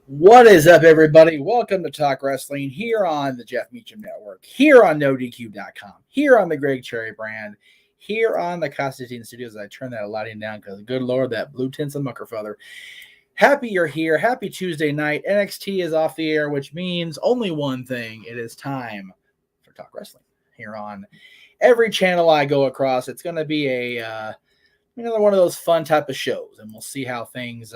What is up, everybody? Welcome to Talk Wrestling here on the Jeff Meacham Network, here on NoDQ.com, here on the Greg Cherry brand, here on the Constantine Studios. I turn that lighting down because, good Lord, that blue tints and mucker feather. Happy you're here. Happy Tuesday night. NXT is off the air, which means only one thing. It is time for Talk Wrestling here on every channel I go across. It's going to be another one of those fun type of shows, and we'll see how things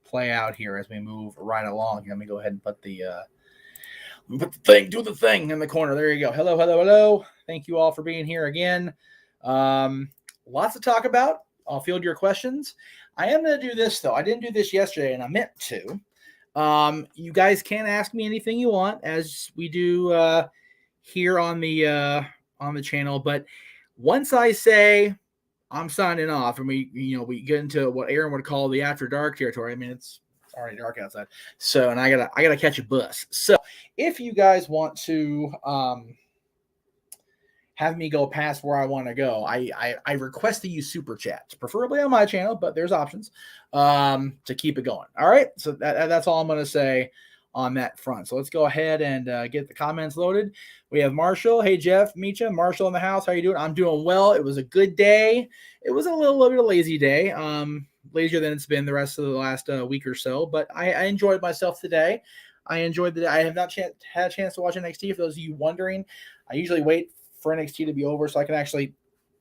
play out here as we move right along. Let me go ahead and put the thing in the corner. There you go. Hello. Thank you all for being here again. Lots to talk about. I'll field your questions. I am going to do this, though. I didn't do this yesterday, and I meant to. You guys can ask me anything you want, as we do here on the channel. But once I say I'm signing off, and we get into what Aaron would call the after dark territory. I mean, it's already dark outside, so and I gotta catch a bus. So if you guys want to have me go past where I want to go, I request that you super chats, preferably on my channel, but there's options to keep it going. All right, so that's all I'm gonna say on that front. So let's go ahead and get the comments loaded. We have Marshall. Hey, Jeff Meacham. Marshall in the house. How you doing? I'm doing well. It was a good day. It was a little bit of a lazy day. Lazier than it's been the rest of the last week or so, but I enjoyed myself today. I enjoyed the day. I have not had a chance to watch NXT. For those of you wondering, I usually wait for NXT to be over so I can actually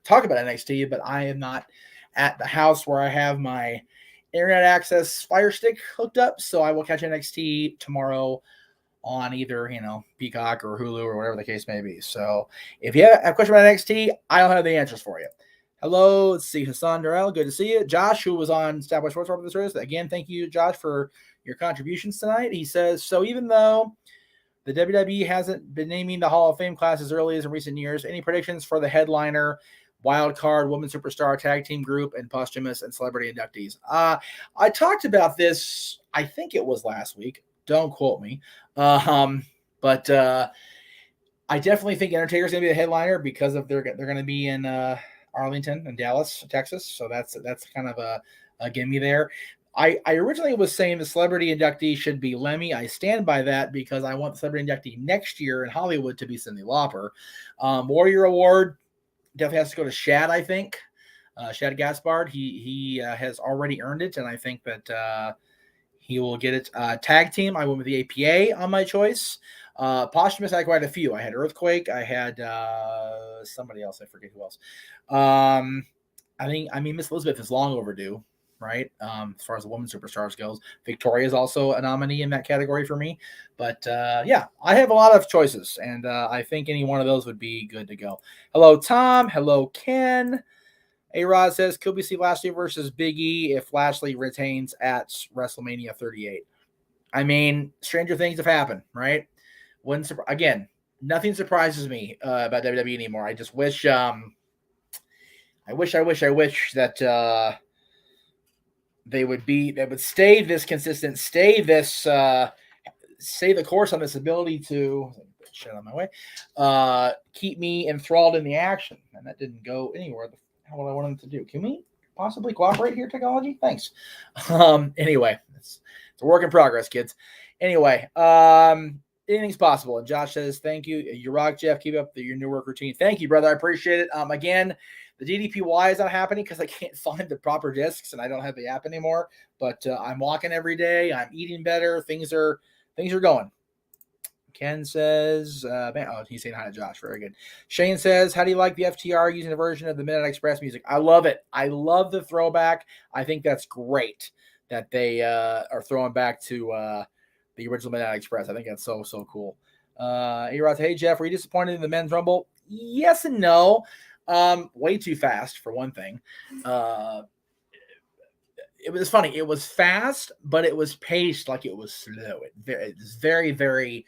talk about NXT, but I am not at the house where I have my internet access Fire Stick hooked up, so I will catch NXT tomorrow on either, Peacock or Hulu or whatever the case may be. So if you have a question about NXT, I don't have the answers for you. Hello, let's see, Hassan Durrell, good to see you. Josh, who was on Established Sports Report this race, again, thank you, Josh, for your contributions tonight. He says, so even though the WWE hasn't been naming the Hall of Fame class as early as in recent years, any predictions for the headliner, wild card, women's superstar, tag team group, and posthumous and celebrity inductees? I talked about this, I think it was last week. Don't quote me. But I definitely think Undertaker's going to be the headliner because of they're going to be in Arlington and Dallas, Texas. So that's kind of a gimme there. I originally was saying the celebrity inductee should be Lemmy. I stand by that because I want the celebrity inductee next year in Hollywood to be Cyndi Lauper. Warrior Award definitely has to go to Shad, I think. Shad Gaspard. He has already earned it, and I think that he will get it. Tag team, I went with the APA on my choice. Posthumous, I had quite a few. I had Earthquake. I had somebody else. I forget who else. I mean, Miss Elizabeth is long overdue, right? As far as the women superstars goes. Victoria is also a nominee in that category for me. But yeah, I have a lot of choices, and I think any one of those would be good to go. Hello, Tom. Hello, Ken. A-Rod says, could we see Lashley versus Big E if Lashley retains at WrestleMania 38? I mean, stranger things have happened, right? Again, nothing surprises me about WWE anymore. I just wish, I wish that they would stay this consistent, stay the course on this ability to shit on my way, keep me enthralled in the action. And that didn't go anywhere. What I wanted to do. Can we possibly cooperate here, technology? Thanks. Anyway, it's a work in progress, kids. Anyway, anything's possible. And Josh says, thank you. You rock, Jeff. Keep up your new work routine. Thank you, brother. I appreciate it. Again, the DDPY is not happening because I can't find the proper discs and I don't have the app anymore. But I'm walking every day. I'm eating better. Things are going. Ken says, he's saying hi to Josh. Very good. Shane says, how do you like the FTR using a version of the Midnight Express music? I love it. I love the throwback. I think that's great that they are throwing back to the original Midnight Express. I think that's so cool. A-Rod, hey, Jeff, were you disappointed in the men's rumble? Yes and no. Way too fast, for one thing. It was funny. It was fast, but it was paced like it was slow. It was very, very...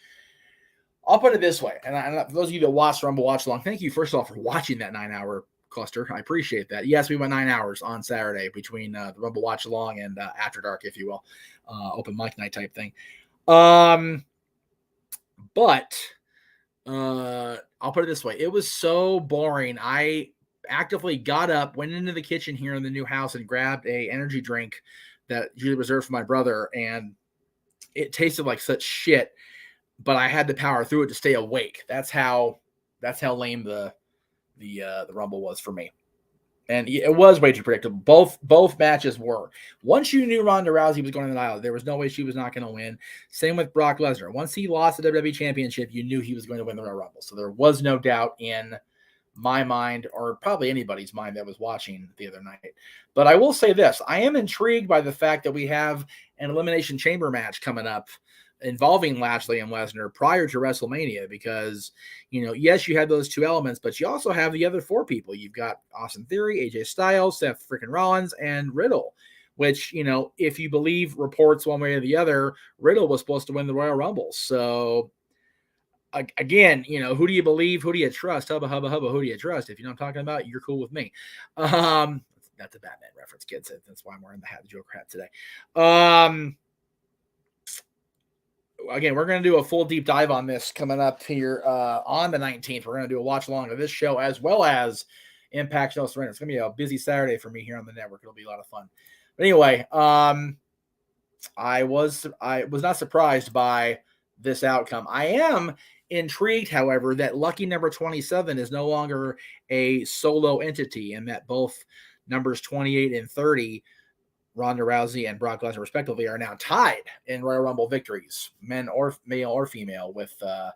I'll put it this way, and for those of you that watched Rumble Watch Along, thank you, first of all, for watching that 9-hour cluster. I appreciate that. Yes, we went 9 hours on Saturday between the Rumble Watch Along and After Dark, if you will, open mic night type thing. But I'll put it this way. It was so boring. I actively got up, went into the kitchen here in the new house and grabbed a energy drink that usually reserved for my brother, and it tasted like such shit, but I had to power through it to stay awake. That's how lame the Rumble was for me. And it was way too predictable. Both matches were. Once you knew Ronda Rousey was going to the aisle, there was no way she was not going to win. Same with Brock Lesnar. Once he lost the WWE Championship, you knew he was going to win the Royal Rumble. So there was no doubt in my mind, or probably anybody's mind that was watching the other night. But I will say this. I am intrigued by the fact that we have an Elimination Chamber match coming up involving Lashley and Lesnar prior to WrestleMania, because, yes, you have those two elements, but you also have the other four people. You've got Austin Theory, AJ Styles, Seth freaking Rollins, and Riddle, which, if you believe reports one way or the other, Riddle was supposed to win the Royal Rumble. So again, who do you believe? Who do you trust? Hubba, hubba, hubba, who do you trust? If you know what I'm talking about, you're cool with me. That's a Batman reference, kids. That's why I'm wearing the Joker hat today. Again, we're going to do a full deep dive on this coming up here on the 19th. We're going to do a watch along of this show as well as Impact No Surrender. It's going to be a busy Saturday for me here on the network. It'll be a lot of fun. But anyway, I was not surprised by this outcome. I am intrigued, however, that lucky number 27 is no longer a solo entity, and that both numbers 28 and 30, Ronda Rousey and Brock Lesnar respectively, are now tied in Royal Rumble victories, male or female, with the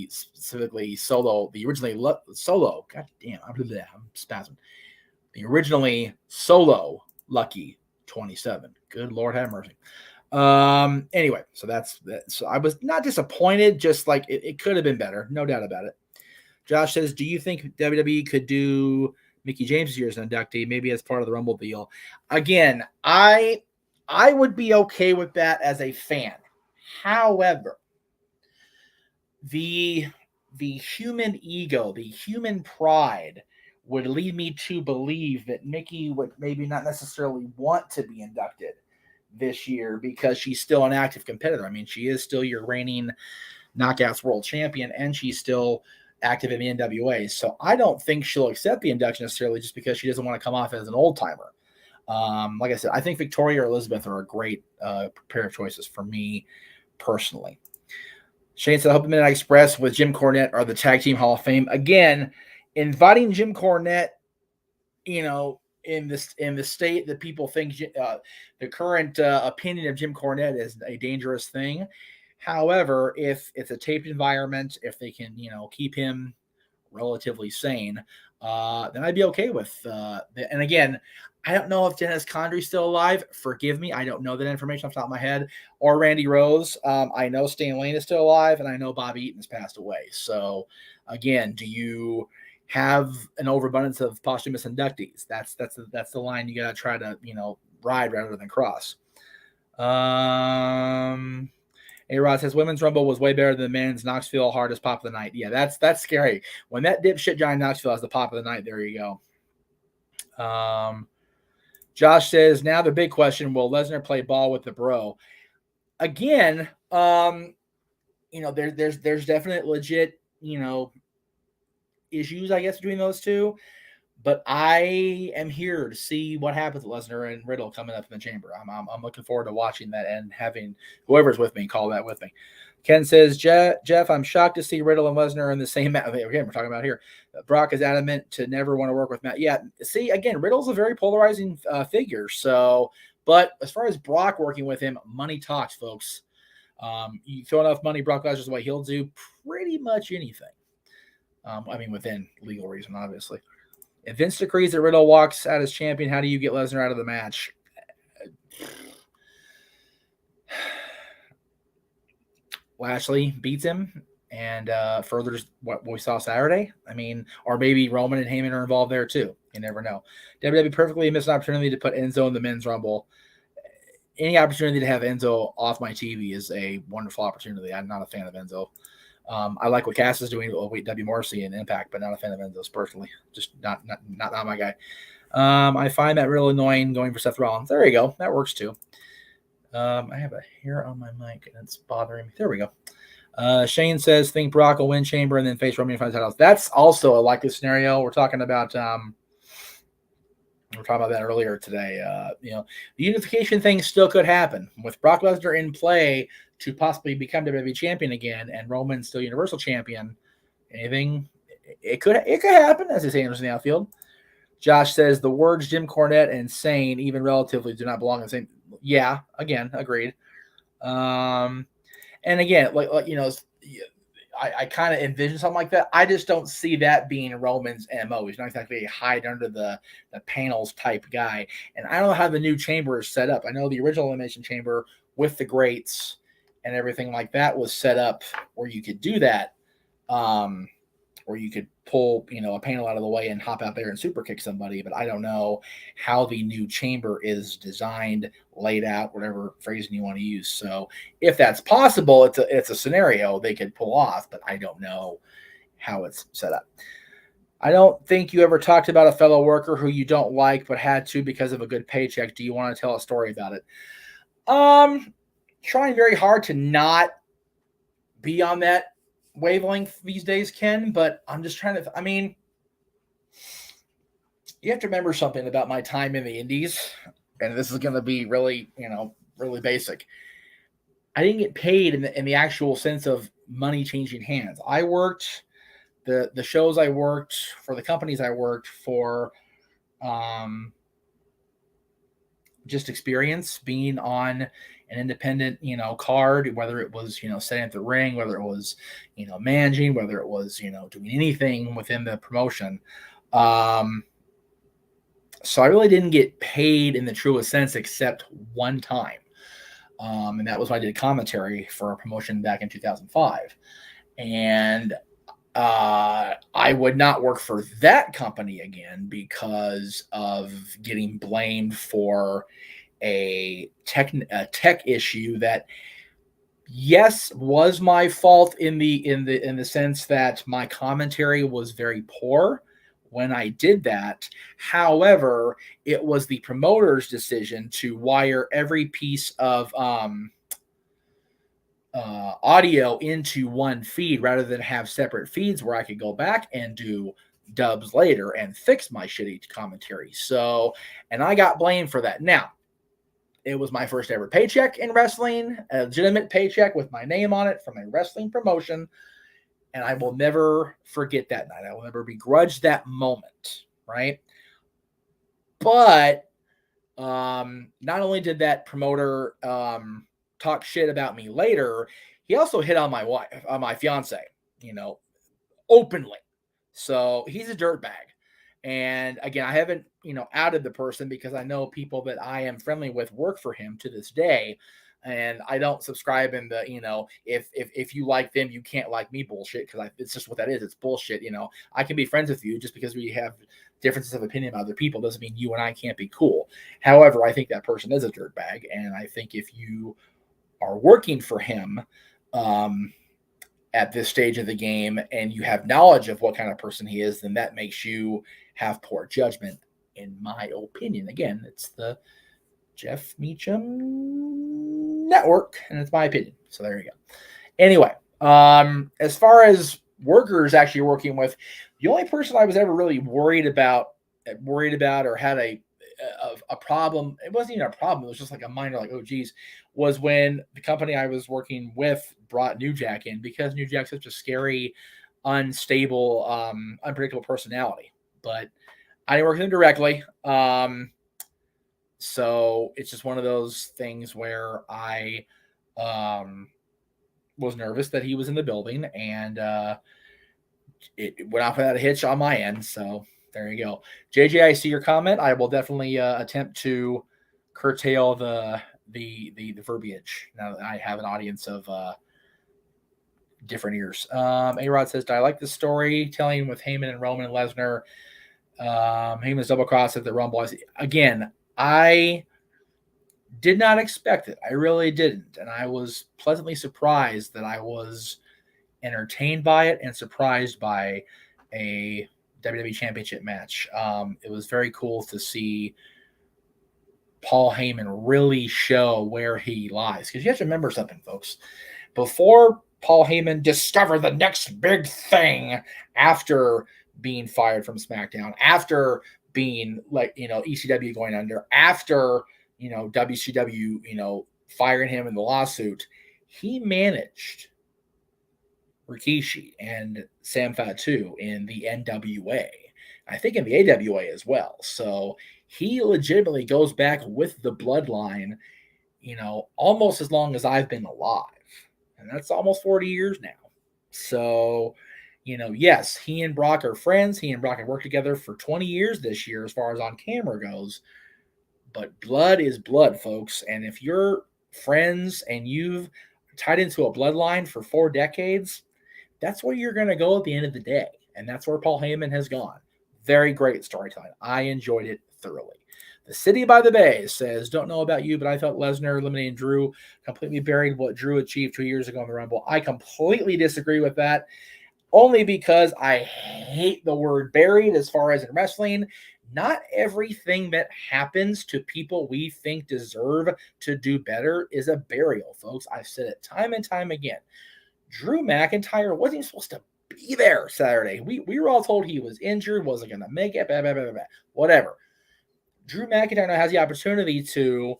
specifically solo, the originally solo. God damn, I'm spazzing. The originally solo lucky 27. Good Lord have mercy. Anyway, so that's that. So I was not disappointed, just like it could have been better, no doubt about it. Josh says, do you think WWE could do Mickie James' year as an inductee, maybe as part of the Rumble deal? Again, I would be okay with that as a fan. However, the human ego, the human pride would lead me to believe that Mickie would maybe not necessarily want to be inducted this year because she's still an active competitor. I mean, she is still your reigning Knockouts World Champion, and she's still active in the NWA. So I don't think she'll accept the induction necessarily just because she doesn't want to come off as an old timer. Like I said, I think Victoria or Elizabeth are a great pair of choices for me personally. Shane said, I hope the Midnight Express with Jim Cornette are the Tag Team Hall of Fame. Again, inviting Jim Cornette, in the state that people think the current opinion of Jim Cornette is a dangerous thing. However, if it's a taped environment, if they can, keep him relatively sane, then I'd be okay with and again, I don't know if Dennis Condry's still alive. Forgive me. I don't know that information off the top of my head. Or Randy Rose. I know Stan Lane is still alive, and I know Bobby Eaton's passed away. So, again, do you have an overabundance of posthumous inductees? That's the line you got to try to, ride rather than cross. A-Rod says, Women's Rumble was way better than men's. Knoxville, hardest pop of the night. Yeah, that's scary. When that dipshit Johnny Knoxville has the pop of the night, there you go. Josh says, now the big question, will Lesnar play ball with the bro? Again, there's definite legit, issues, I guess, between those two. But I am here to see what happens with Lesnar and Riddle coming up in the chamber. I'm looking forward to watching that and having whoever's with me call that with me. Ken says, Jeff, I'm shocked to see Riddle and Lesnar in the same match. Again, we're talking about here. Brock is adamant to never want to work with Matt. Yeah, see, again, Riddle's a very polarizing figure. So, but as far as Brock working with him, money talks, folks. You throw enough money, Brock Lesnar's way, he'll do pretty much anything. Within legal reason, obviously. If Vince decrees that Riddle walks out as champion, how do you get Lesnar out of the match? Lashley beats him and furthers what we saw Saturday. Or maybe Roman and Heyman are involved there too. You never know. WWE perfectly missed an opportunity to put Enzo in the men's Rumble. Any opportunity to have Enzo off my TV is a wonderful opportunity. I'm not a fan of Enzo. I like what Cass is doing with W. Morrissey and Impact, but not a fan of Enzo's personally. Just not my guy. I find that real annoying going for Seth Rollins. There you go. That works too. I have a hair on my mic and it's bothering me. There we go. Shane says, think Brock will win Chamber and then face Roman for the titles. That's also a likely scenario. We're talking about were talking about that earlier today. The unification thing still could happen with Brock Lesnar in play to possibly become WWE champion again, and Roman still Universal champion. Anything, it could happen, as they say in the outfield. Josh says the words Jim Cornette and sane, even relatively, do not belong in the same. Yeah, again, agreed. And again, I kind of envision something like that. I just don't see that being Roman's MO. He's not exactly a hide under the panels type guy. And I don't know how the new chamber is set up. I know the original Elimination Chamber with the grates and everything like that was set up where you could do that, where you could pull, a panel out of the way and hop out there and super kick somebody. But I don't know how the new chamber is designed, laid out, whatever phrasing you want to use. So if that's possible, it's a scenario they could pull off, but I don't know how it's set up. I don't think you ever talked about a fellow worker who you don't like, but had to because of a good paycheck. Do you want to tell a story about it? Trying very hard to not be on that wavelength these days, Ken, but I'm just trying to, you have to remember something about my time in the indies, and this is going to be really, really basic. I didn't get paid in the actual sense of money changing hands. I worked the shows I worked for, the companies I worked for, just experience being on an independent, card, whether it was, setting at the ring, whether it was, managing, whether it was, doing anything within the promotion. So I really didn't get paid in the truest sense except one time. And that was when I did commentary for a promotion back in 2005. And I would not work for that company again because of getting blamed for a tech issue that, yes, was my fault in the sense that my commentary was very poor when I did that. However, it was the promoter's decision to wire every piece of audio into one feed rather than have separate feeds where I could go back and do dubs later and fix my shitty commentary. So, and I got blamed for that. Now, it was my first ever paycheck in wrestling, a legitimate paycheck with my name on it from a wrestling promotion. And I will never forget that night. I will never begrudge that moment, right? But not only did that promoter talk shit about me later, he also hit on my wife, on my fiance, openly. So he's a dirtbag. And again, I haven't, outed the person because I know people that I am friendly with work for him to this day. And I don't subscribe in the, if you like them, you can't like me bullshit, because it's just what that is. It's bullshit. I can be friends with you just because we have differences of opinion about other people doesn't mean you and I can't be cool. However, I think that person is a dirtbag. And I think if you are working for him at this stage of the game and you have knowledge of what kind of person he is, then that makes you have poor judgment, in my opinion. Again, it's the Jeff Meacham network, and it's my opinion. So there you go. Anyway, as far as workers actually working with, the only person I was ever really worried about or had a problem, it wasn't even a problem, it was just like a minor, like, oh geez, was when the company I was working with brought New Jack in, because New Jack's such a scary, unstable, unpredictable personality. But I didn't work with him directly. So it's just one of those things where I was nervous that he was in the building, and it went off without a hitch on my end. So there you go. JJ, I see your comment. I will definitely attempt to curtail the verbiage now that I have an audience of different ears. A-Rod says, I like the storytelling with Heyman and Roman and Lesnar. Heyman's double cross at the Rumble. Again, I did not expect it. I really didn't. And I was pleasantly surprised that I was entertained by it and surprised by a WWE Championship match. It was very cool to see Paul Heyman really show where he lies. Because you have to remember something, folks. Before Paul Heyman discovered the next big thing after being fired from SmackDown, after being like, ECW going under, after, WCW, firing him in the lawsuit, he managed Rikishi and Sam Fatu in the NWA. I think in the AWA as well. So he legitimately goes back with the bloodline, almost as long as I've been alive. And that's almost 40 years now. So, yes, he and Brock are friends. He and Brock have worked together for 20 years this year as far as on camera goes. But blood is blood, folks. And if you're friends and you've tied into a bloodline for 4 decades, that's where you're going to go at the end of the day. And that's where Paul Heyman has gone. Very great storytelling. I enjoyed it thoroughly. The City by the Bay says, don't know about you, but I thought Lesnar eliminating Drew completely buried what Drew achieved 2 years ago in the Rumble. I completely disagree with that, only because I hate the word buried as far as in wrestling. Not everything that happens to people we think deserve to do better is a burial, folks. I've said it time and time again. Drew McIntyre wasn't supposed to be there Saturday. We were all told he was injured, wasn't going to make it, blah, blah, blah, blah, whatever. Drew McIntyre now has the opportunity to,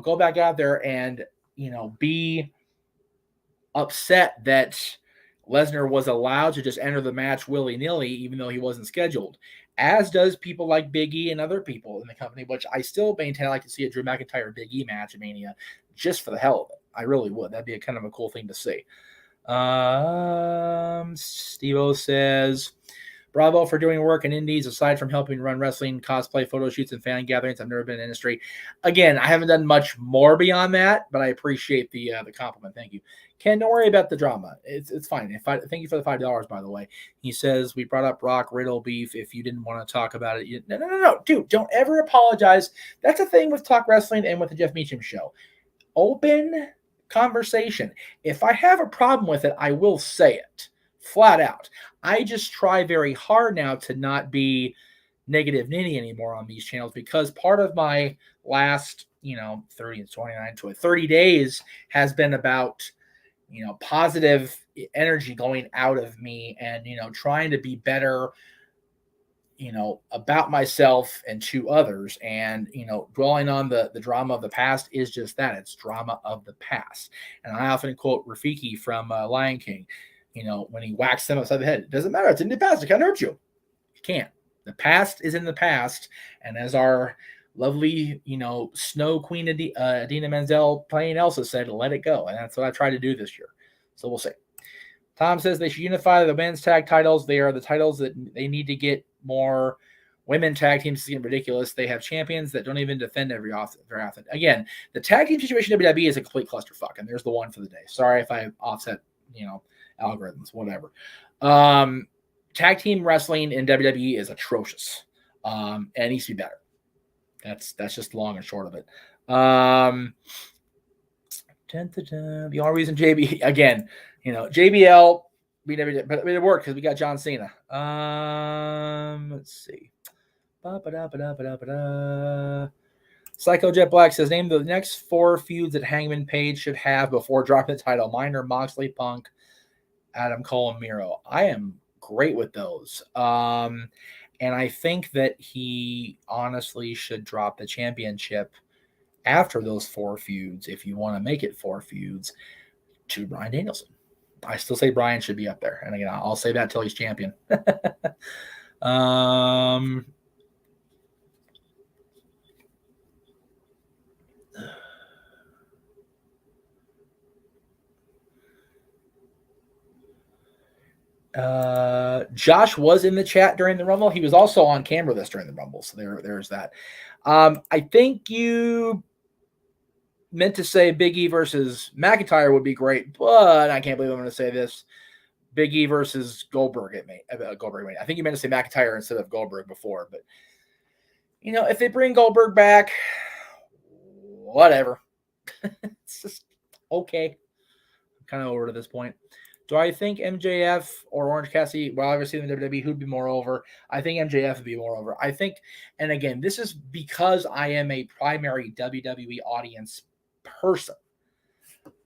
go back out there and, be upset that Lesnar was allowed to just enter the match willy-nilly, even though he wasn't scheduled, as does people like Big E and other people in the company, which I still maintain I like to see a Drew McIntyre Big E match at Mania just for the hell of it. I really would. That'd be a kind of a cool thing to see. Steve-O says, bravo for doing work in indies aside from helping run wrestling, cosplay, photo shoots, and fan gatherings. I've never been in the industry. Again, I haven't done much more beyond that, but I appreciate the compliment. Thank you. Ken, don't worry about the drama. It's fine. Thank you for the $5, by the way. He says, we brought up Brock Riddle beef. If you didn't want to talk about it, no. Dude, don't ever apologize. That's a thing with Talk Wrestling and with the Jeff Meacham show. Open conversation. If I have a problem with it, I will say it flat out. I just try very hard now to not be negative ninny anymore on these channels, because part of my last 30 and 29 to 30 days has been about positive energy going out of me and trying to be better about myself and to others. And, dwelling on the drama of the past is just that. It's drama of the past. And I often quote Rafiki from Lion King, when he whacks him upside the head. It doesn't matter. It's in the past. It can't hurt you. You can't. The past is in the past. And as our lovely, Snow Queen Adina Menzel playing Elsa said, let it go. And that's what I try to do this year. So we'll see. Tom says they should unify the men's tag titles. They are the titles that they need to get more women tag teams. It's getting ridiculous. They have champions that don't even defend very often. Again, the tag team situation in WWE is a complete clusterfuck, and there's the one for the day. Sorry if I offset, algorithms, whatever. Tag team wrestling in WWE is atrocious, and it needs to be better. That's just long and short of it. The only reason JBL, we never did, but it worked because we got John Cena. Let's see. Psycho Jet Black says, name the next 4 feuds that Hangman Page should have before dropping the title. Mine are Moxley, Punk, Adam Cole, and Miro. I am great with those. And I think that he honestly should drop the championship after those 4 feuds, if you want to make it 4 feuds, to Bryan Danielson. I still say Bryan should be up there. And again, I'll say that till he's champion. Josh was in the chat during the Rumble. He was also on camera during the Rumble. So there's that. I think you meant to say Big E versus McIntyre would be great, but I can't believe I'm going to say this. Big E versus Goldberg at me. Goldberg. I think you meant to say McIntyre instead of Goldberg before, but if they bring Goldberg back, whatever. It's just okay. I'm kind of over to this point. Do I think MJF or Orange Cassidy, well, obviously in the WWE, who'd be more over? I think MJF would be more over. I think, and again, this is because I am a primary WWE audience person.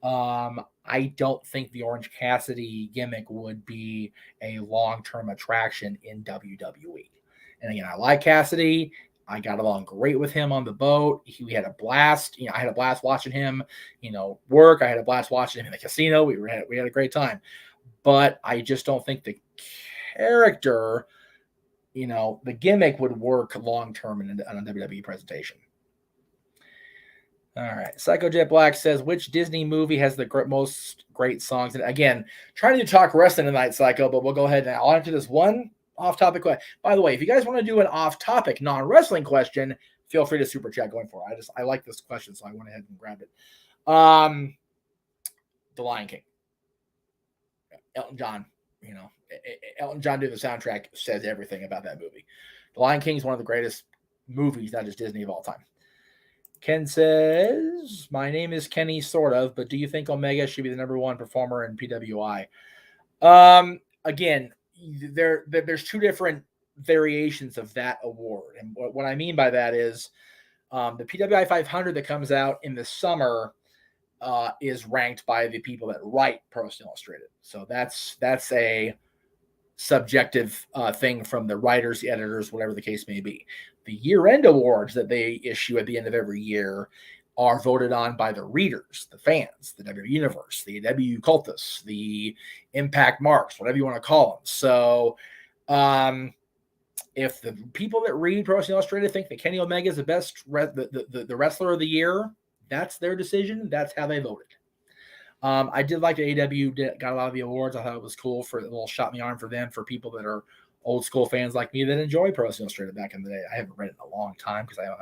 I don't think the Orange Cassidy gimmick would be a long-term attraction in WWE. And again, I like Cassidy. I got along great with him on the boat. We had a blast. I had a blast watching him, work. I had a blast watching him in the casino. We had a great time. But I just don't think the character, the gimmick would work long-term in a WWE presentation. All right. Psycho Jet Black says, which Disney movie has the most great songs? And again, trying to talk wrestling tonight, Psycho, but we'll go ahead and I'll answer this one off-topic question. By the way, if you guys want to do an off-topic, non-wrestling question, feel free to super chat going for it. I like this question, so I went ahead and grabbed it. The Lion King. Elton John, Elton John doing the soundtrack says everything about that movie. The Lion King is one of the greatest movies, not just Disney, of all time. Ken says, my name is Kenny, sort of, but do you think Omega should be the number one performer in PWI? Again, there's two different variations of that award. And what I mean by that is the PWI 500 that comes out in the summer is ranked by the people that write Pro Wrestling Illustrated. So that's a subjective thing from the writers, the editors, whatever the case may be. The year-end awards that they issue at the end of every year are voted on by the readers, the fans, the W Universe, the W Cultists, the Impact Marks, whatever you want to call them. So if the people that read Pro Wrestling Illustrated think that Kenny Omega is the best the wrestler of the year, that's their decision. That's how they voted. I did like that AEW got a lot of the awards. I thought it was cool for a little shot in the arm for them, for people that are old school fans like me that enjoy Pro Wrestling Illustrated back in the day. I haven't read it in a long time because I don't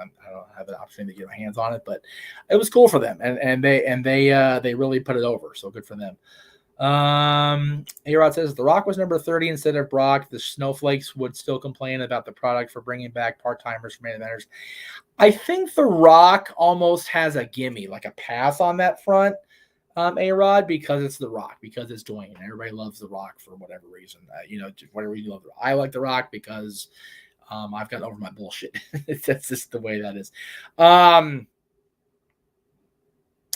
have an opportunity to get my hands on it, but it was cool for them, and they really put it over. So good for them. A-Rod says The Rock was number 30 instead of Brock. The Snowflakes would still complain about the product for bringing back part-timers for main eventers. I think The Rock almost has a gimme, like a pass on that front, A-Rod, because it's The Rock, because it's Dwayne. Everybody loves The Rock for whatever reason. Whatever you love. I like The Rock because I've gotten over my bullshit. That's just the way that is.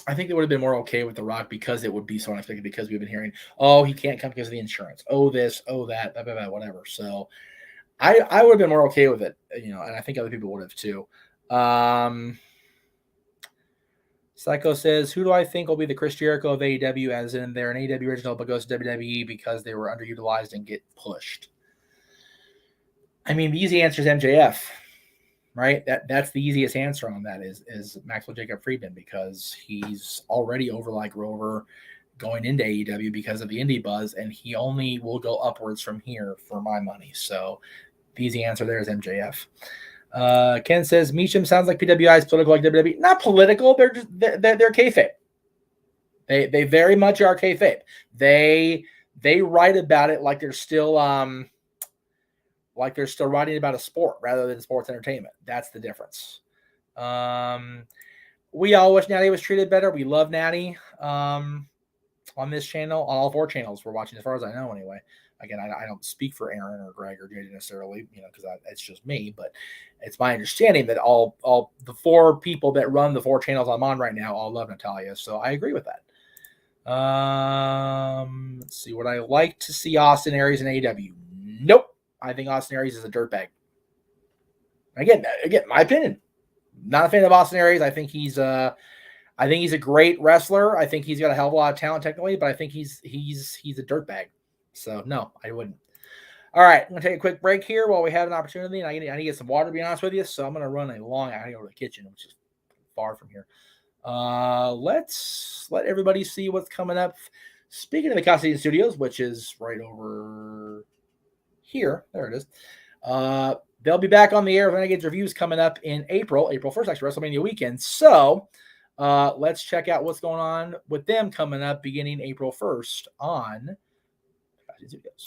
I think they would have been more okay with The Rock because it would be so unexpected, because we've been hearing, oh, he can't come because of the insurance. Oh, this, oh, that, blah, blah, blah, whatever. So I would have been more okay with it, and I think other people would have too. Psycho says, who do I think will be the Chris Jericho of AEW, as in they're an AEW original but goes to WWE because they were underutilized and get pushed? I mean, the easy answer is MJF. Right, that's the easiest answer on that is Maxwell Jacob Friedman, because he's already over like Rover going into AEW because of the indie buzz, and he only will go upwards from here for my money. So the easy answer there is MJF. Ken says Meacham sounds like PWI is political like WWE. Not political, they're kayfabe. They very much are kayfabe. They write about it like they're still writing about a sport rather than sports entertainment. That's the difference. We all wish Natty was treated better. We love Natty on this channel, on all 4 channels we're watching, as far as I know anyway. Again, I don't speak for Aaron or Greg or JD necessarily, because it's just me, but it's my understanding that all the 4 people that run the 4 channels I'm on right now all love Natalya. So I agree with that. Let's see. Would I like to see Austin Aries in AEW? Nope. I think Austin Aries is a dirtbag. Again, my opinion. Not a fan of Austin Aries. I think he's a great wrestler. I think he's got a hell of a lot of talent technically, but I think he's a dirtbag. So no, I wouldn't. All right, I'm gonna take a quick break here while we have an opportunity, and I need to get some water, to be honest with you. So I'm gonna run I gotta go to the kitchen, which is far from here. Let's let everybody see what's coming up. Speaking of the Castine Studios, which is right over here. There it is. They'll be back on the air with Renegades Reviews coming up in April 1st, actually, WrestleMania weekend. So let's check out what's going on with them coming up beginning April 1st on Castine Studios.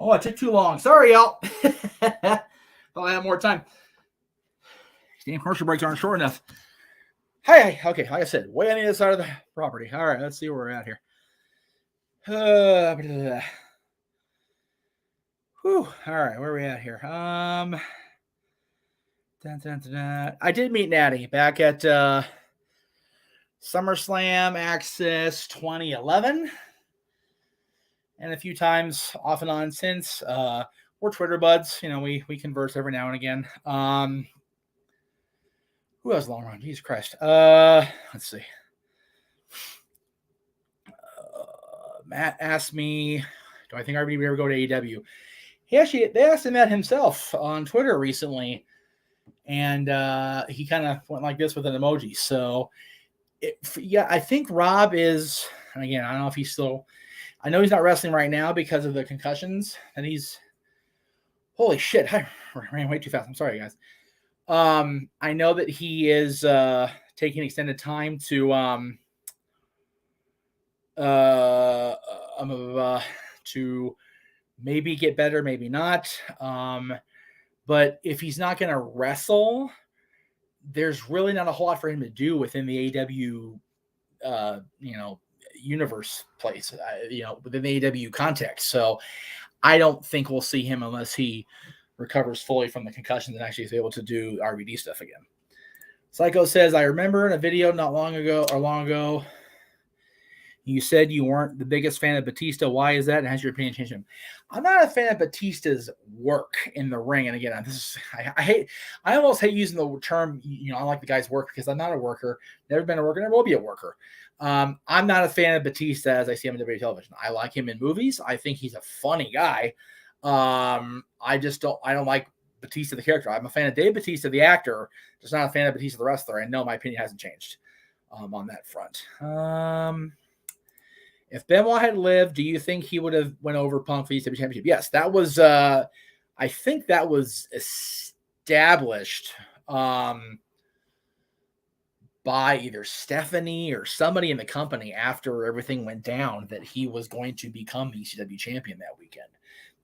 Oh, it took too long. Sorry, y'all. Thought I had more time. Damn commercial breaks aren't short enough. Hey, okay, like I said, way on the other side of the property. All right, let's see where we're at here. Whew. All right, where are we at here? I did meet Natty back at SummerSlam Access 2011, and a few times off and on since. We're Twitter buds. You know, we converse every now and again. Who has long run? Jesus Christ. Let's see. Matt asked me, do I think RVD would ever go to AEW? They asked him that himself on Twitter recently, and he kind of went like this with an emoji. So, I think Rob is, again, I don't know if he's still, I know he's not wrestling right now because of the concussions, and holy shit, I ran way too fast. I'm sorry, guys. I know that he is taking extended time to maybe get better, maybe not. But if he's not going to wrestle, there's really not a whole lot for him to do within the AEW, universe place, within the AEW context. So I don't think we'll see him unless he recovers fully from the concussions and actually is able to do RVD stuff again. Psycho says, I remember in a video not long ago, you said you weren't the biggest fan of Batista. Why is that? And has your opinion changed him? I'm not a fan of Batista's work in the ring. And again, I almost hate using the term, I like the guy's work because I'm not a worker, never been a worker, never will be a worker. I'm not a fan of Batista as I see him on WWE television. I like him in movies. I think he's a funny guy. I don't like Batista, the character. I'm a fan of Dave Batista, the actor, just not a fan of Batista, the wrestler. And no, my opinion hasn't changed on that front. If Benoit had lived, do you think he would have went over Punk for the ECW Championship? Yes, that was, I think that was established by either Stephanie or somebody in the company after everything went down that he was going to become the ECW champion that weekend.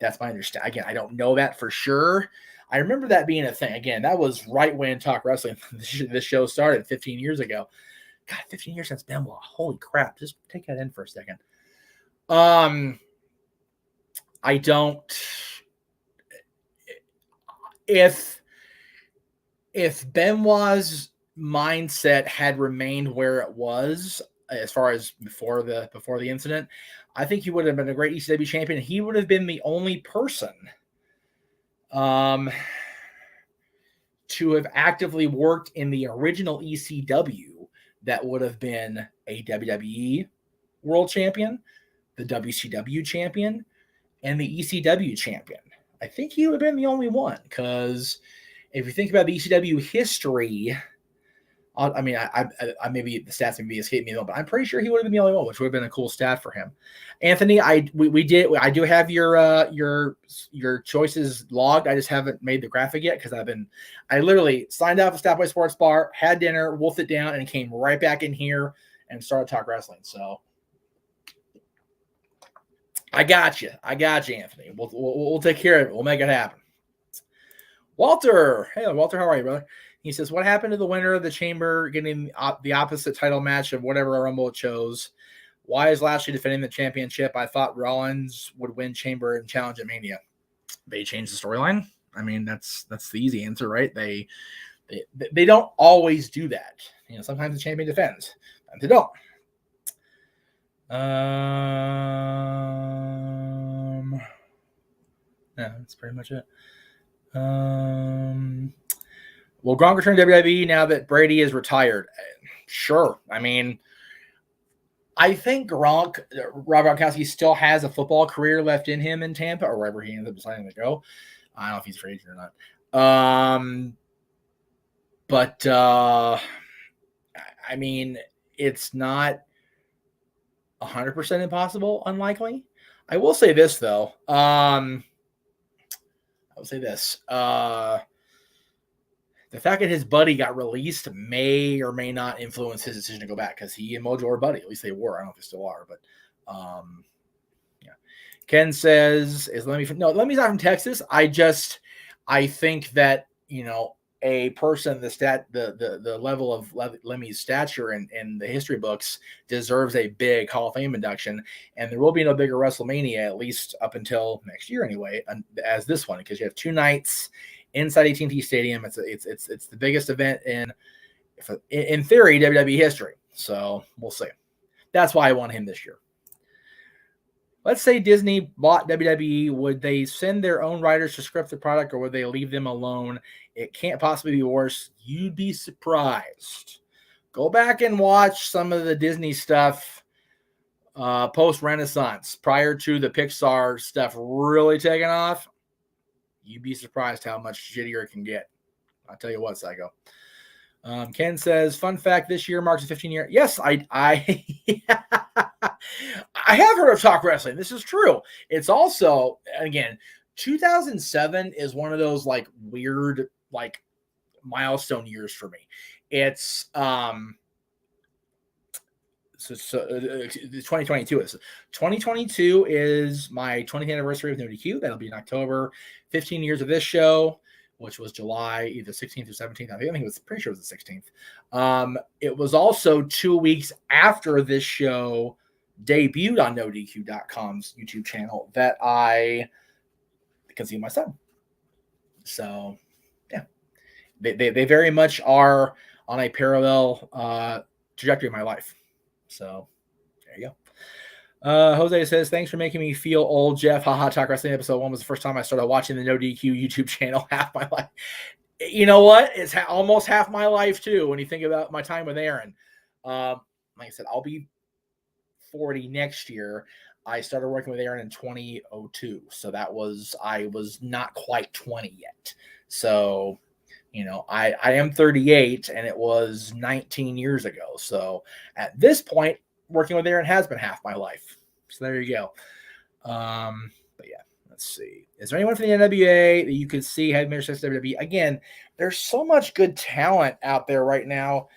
That's my understanding. Again, I don't know that for sure. I remember that being a thing. Again, that was right when Talk Wrestling, this show started 15 years ago. God, 15 years since Benoit. Holy crap. Just take that in for a second. I don't. If Benoit's mindset had remained where it was as far as before the incident, I think he would have been a great ECW champion. He would have been the only person to have actively worked in the original ECW that would have been a WWE world champion, the WCW champion, and the ECW champion. I think he would have been the only one, because if you think about the ECW history, I maybe the stats maybe escape me, but I'm pretty sure he would have been the only one, which would have been a cool stat for him. Anthony, I do have your choices logged. I just haven't made the graphic yet because I literally signed up for Stopway Sports Bar, had dinner, wolfed it down, and came right back in here and started Talk Wrestling. So I got you, Anthony. We'll take care of it. We'll make it happen. Walter, hey Walter, how are you, brother? He says, what happened to the winner of the Chamber getting the opposite title match of whatever Rumble it chose? Why is Lashley defending the championship? I thought Rollins would win Chamber and challenge at Mania. They changed the storyline. I mean, that's the easy answer, right? They don't always do that. Sometimes the champion defends, and they don't. Yeah, that's pretty much it. Will Gronk return to WWE now that Brady is retired? Sure. I mean, I think Rob Gronkowski still has a football career left in him in Tampa or wherever he ends up deciding to go. I don't know if he's free agent or not. But I mean, it's not 100% impossible, unlikely. I will say this, though. The fact that his buddy got released may or may not influence his decision to go back, because he and Mojo are buddy. At least they were. I don't know if they still are, but yeah. Ken says, "Is Lemmy's not from Texas? I think that a person the level of Lemmy's stature in the history books deserves a big Hall of Fame induction, and there will be no bigger WrestleMania at least up until next year anyway, as this one, because you have 2 nights inside AT&T Stadium. It's the biggest event in theory WWE history. So we'll see. That's why I want him this year." Let's say Disney bought WWE. Would they send their own writers to script the product, or would they leave them alone? It can't possibly be worse. You'd be surprised. Go back and watch some of the Disney stuff post-Renaissance, prior to the Pixar stuff really taking off. You'd be surprised how much shittier it can get. I'll tell you what, Psycho. Ken says, "Fun fact: this year marks a 15-year." Yes, I I have heard of Talk Wrestling. This is true. It's also, again, 2007 is one of those like weird like milestone years for me. It's 2022 is 2022 is my 20th anniversary of No DQ. That'll be in October. 15 years of this show, which was July either 16th or 17th. I think it was pretty sure it was the 16th. It was also 2 weeks after this show debuted on NoDQ.com's YouTube channel that I conceived my son. So, yeah, they very much are on a parallel trajectory of my life. So, there you go. Jose says, "Thanks for making me feel old, Jeff. Haha, Talk Wrestling episode 1 was the first time I started watching the No DQ YouTube channel. Half my life." You know what? It's almost half my life, too, when you think about my time with Aaron. Like I said, I'll be 40 next year. I started working with Aaron in 2002. So I was not quite 20 yet. So, I am 38 and it was 19 years ago. So at this point, working with Aaron has been half my life. So there you go. But yeah, let's see. Is there anyone from the NWA that you could see had major success WWE? Again, there's so much good talent out there right now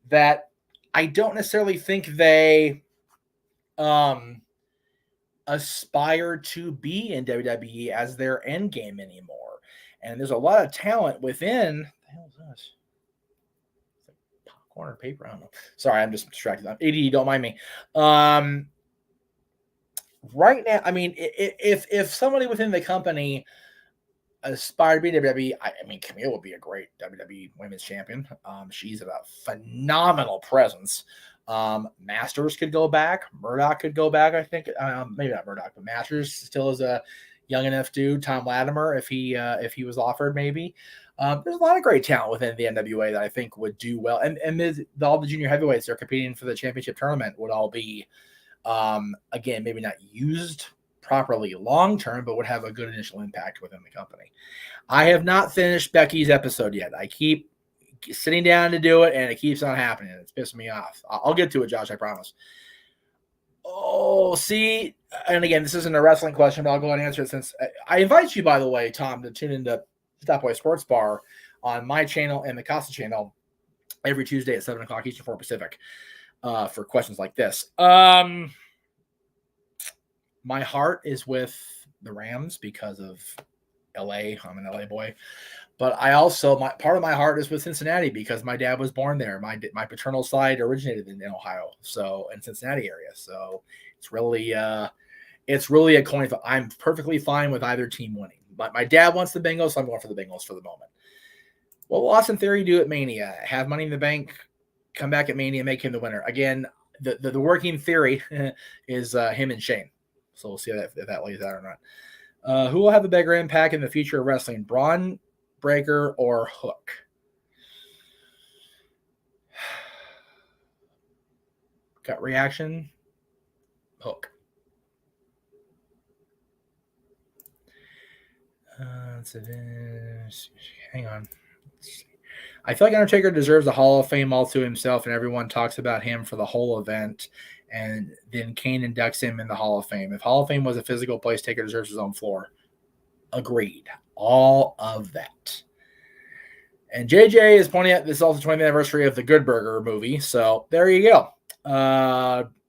that I don't necessarily think they aspire to be in WWE as their end game anymore. And there's a lot of talent within. What the hell is this? It's like popcorn or paper. I don't know. Sorry, I'm just distracted. I'm ADD, don't mind me. Right now, I mean, if somebody within the company aspired to be WWE, I mean, Camille would be a great WWE Women's Champion. She's a phenomenal presence. Masters could go back. Murdoch could go back, I think. Maybe not Murdoch, but Masters still is a young enough dude. Tom Latimer, if he was offered, maybe. There's a lot of great talent within the NWA that I think would do well. And all the junior heavyweights that are competing for the championship tournament would all be, again, maybe not used properly long term, but would have a good initial impact within the company. I have not finished Becky's episode yet. I keep sitting down to do it, and it keeps on happening. It's pissing me off. I'll get to it, Josh, I promise. Oh, see, and again, this isn't a wrestling question, but I'll go ahead and answer it since I invite you, by the way, Tom, to tune into Stop Boy Sports Bar on my channel and the Casa channel every Tuesday at 7 o'clock Eastern, 4 Pacific for questions like this. My heart is with the Rams because of LA. I'm an LA boy. But I also, part of my heart is with Cincinnati because my dad was born there. My paternal side originated in Ohio, so in Cincinnati area. So it's really a coin flip. I'm perfectly fine with either team winning. But my dad wants the Bengals, so I'm going for the Bengals for the moment. What will Austin Theory do at Mania? Have Money in the Bank, come back at Mania, make him the winner. Again, the working theory is him and Shane. So we'll see if that lays out or not. Who will have a bigger impact in the future of wrestling? Braun Breaker or Hook? Gut reaction? Hook. Hang on. I feel like Undertaker deserves a Hall of Fame all to himself, and everyone talks about him for the whole event, and then Kane inducts him in the Hall of Fame. If Hall of Fame was a physical place, Taker deserves his own floor. Agreed. All of that. And JJ is pointing out this is also the 20th anniversary of the Good Burger movie. So there you go.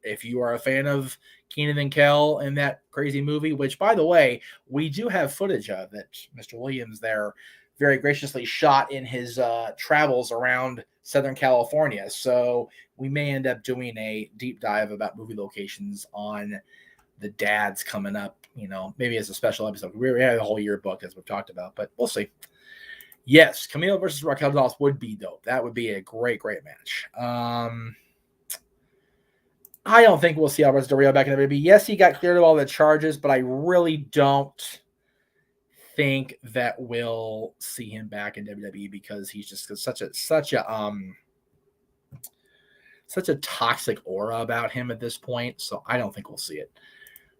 if you are a fan of Keenan and Kel in that crazy movie, which, by the way, we do have footage of that Mr. Williams there very graciously shot in his travels around Southern California. So we may end up doing a deep dive about movie locations on the dads coming up, maybe as a special episode. We had a whole year booked, as we've talked about, but we'll see. Yes, Camilo versus Raquel Gonzalez would be dope. That would be a great, great match. I don't think we'll see Alberto Del Rio back in the WWE. Yes, he got cleared of all the charges, but I really don't think that we'll see him back in WWE because he's just such a toxic aura about him at this point. So I don't think we'll see it.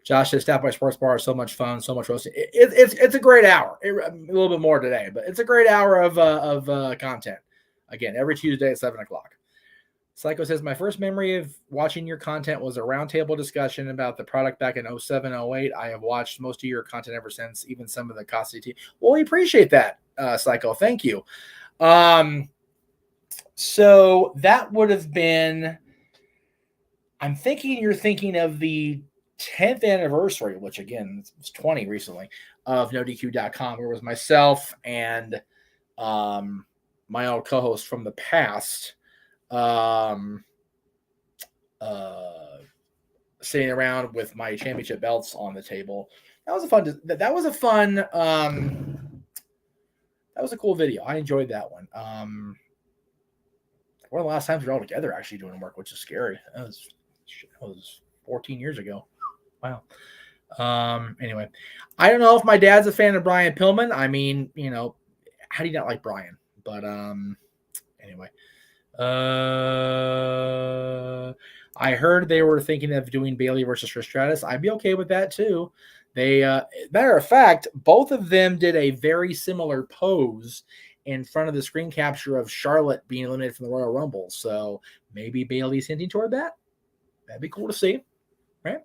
Josh says, Staff by Sports Bar is so much fun, so much roasting. It's a great hour. A little bit more today, but it's a great hour of content. Again, every Tuesday at 7 o'clock. Psycho says, my first memory of watching your content was a roundtable discussion about the product back in 07, 08. I have watched most of your content ever since, even some of the Costly. Well, we appreciate that, Psycho. Thank you. So that would have been, I'm thinking you're thinking of the 10th anniversary, which again, it's 20 recently, of NoDQ.com, where it was myself and my old co-host from the past, sitting around with my championship belts on the table. That was a cool video. I enjoyed that one. One of the last times we were all together actually doing work, which is scary. That was 14 years ago. Wow. Anyway, I don't know if my dad's a fan of Brian Pillman. I mean, how do you not like Brian? But anyway. I heard they were thinking of doing Bailey versus Trish Stratus. I'd be okay with that too. They, matter of fact, both of them did a very similar pose in front of the screen capture of Charlotte being eliminated from the Royal Rumble. So maybe Bailey's hinting toward that. That'd be cool to see, right?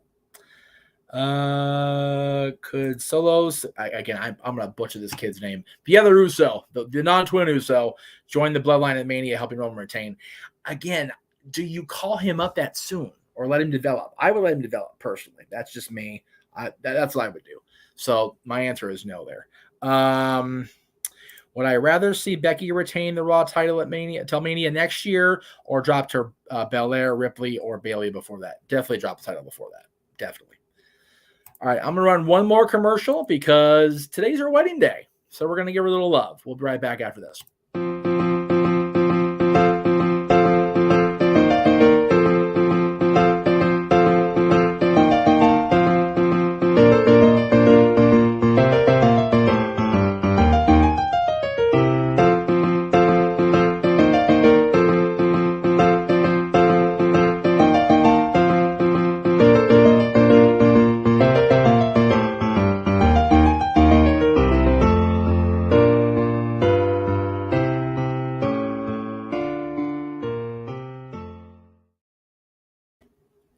Could Solos again? I'm gonna butcher this kid's name. Biella Russo, the non-twin Russo, joined the Bloodline at Mania, helping Roman retain. Again, do you call him up that soon or let him develop? I would let him develop personally. That's just me. That's what I would do. So my answer is no there. Would I rather see Becky retain the Raw title at Mania next year, or drop to Belair, Ripley, or Bayley before that? Definitely drop the title before that. Definitely. All right, I'm going to run one more commercial because today's our wedding day. So we're going to give her a little love. We'll be right back after this.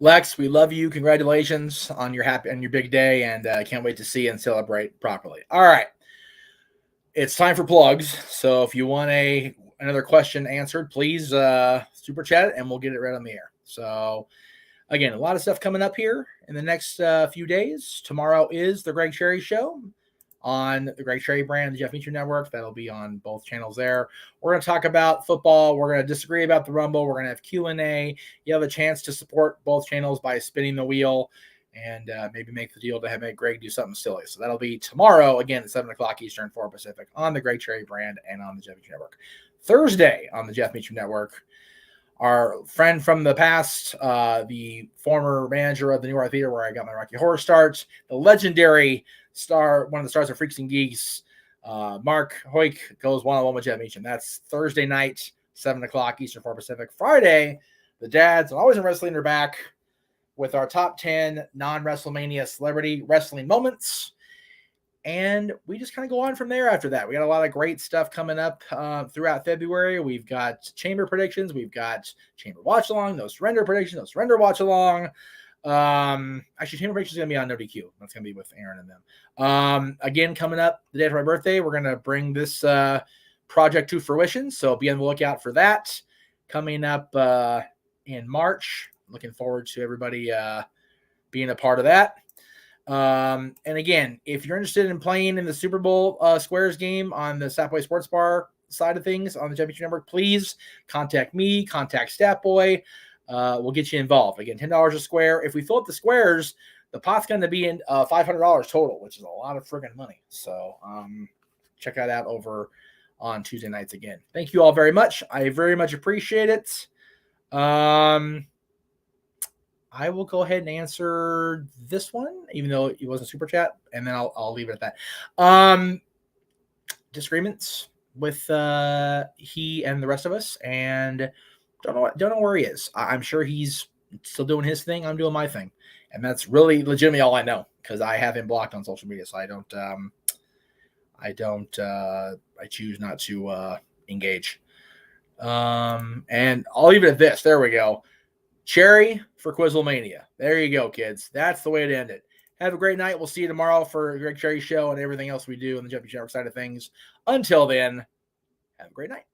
Lex, we love you. Congratulations on your big day, and I can't wait to see and celebrate properly. All right, it's time for plugs. So if you want another question answered, please super chat it, and we'll get it right on the air. So again, a lot of stuff coming up here in the next few days. Tomorrow is the Greg Cherry Show on the Greg Cherry brand, the Jeff Meacham Network. That'll be on both channels there. We're going to talk about football. We're going to disagree about the Rumble. We're going to have Q&A. You have a chance to support both channels by spinning the wheel and maybe make the deal to make Greg do something silly. So that'll be tomorrow, again, at 7 o'clock Eastern, 4 Pacific, on the Greg Cherry brand and on the Jeff Meacham Network. Thursday on the Jeff Meacham Network, our friend from the past, the former manager of the New York Theater where I got my Rocky Horror starts, the legendary star, one of the stars of Freaks and Geeks, Mark Hoyk, goes one-on-one with Jeff Meacham. That's Thursday night, 7 o'clock Eastern, 4 Pacific. Friday, the dads, and Always in Wrestling, are back with our top 10 non-WrestleMania celebrity wrestling moments. And we just kind of go on from there after that. We got a lot of great stuff coming up throughout February. We've got chamber predictions. We've got chamber watch along, no surrender predictions, no surrender watch along. Actually, chamber predictions is going to be on No DQ. That's going to be with Aaron and them. Again, coming up the day after my birthday, we're going to bring this project to fruition. So be on the lookout for that coming up in March. looking forward to everybody being a part of that. And again, if you're interested in playing in the Super Bowl Squares game on the Sapway Sports Bar side of things on the Jeff Meacham Network, please contact me, contact Statboy. We'll get you involved. Again, $10 a square. If we fill up the squares, the pot's going to be in $500 total, which is a lot of friggin' money. So check that out over on Tuesday nights again. Thank you all very much. I very much appreciate it. I will go ahead and answer this one, even though it wasn't super chat, and then I'll leave it at that. Disagreements with he and the rest of us, and don't know where he is. I'm sure he's still doing his thing. I'm doing my thing, and that's really legitimately all I know because I have him blocked on social media, so I choose not to engage. And I'll leave it at this. There we go. Cherry for Quizlemania. There you go, kids. That's the way to end it. Have a great night. We'll see you tomorrow for Greg Cherry Show and everything else we do on the Jeff Meacham Network side of things. Until then, have a great night.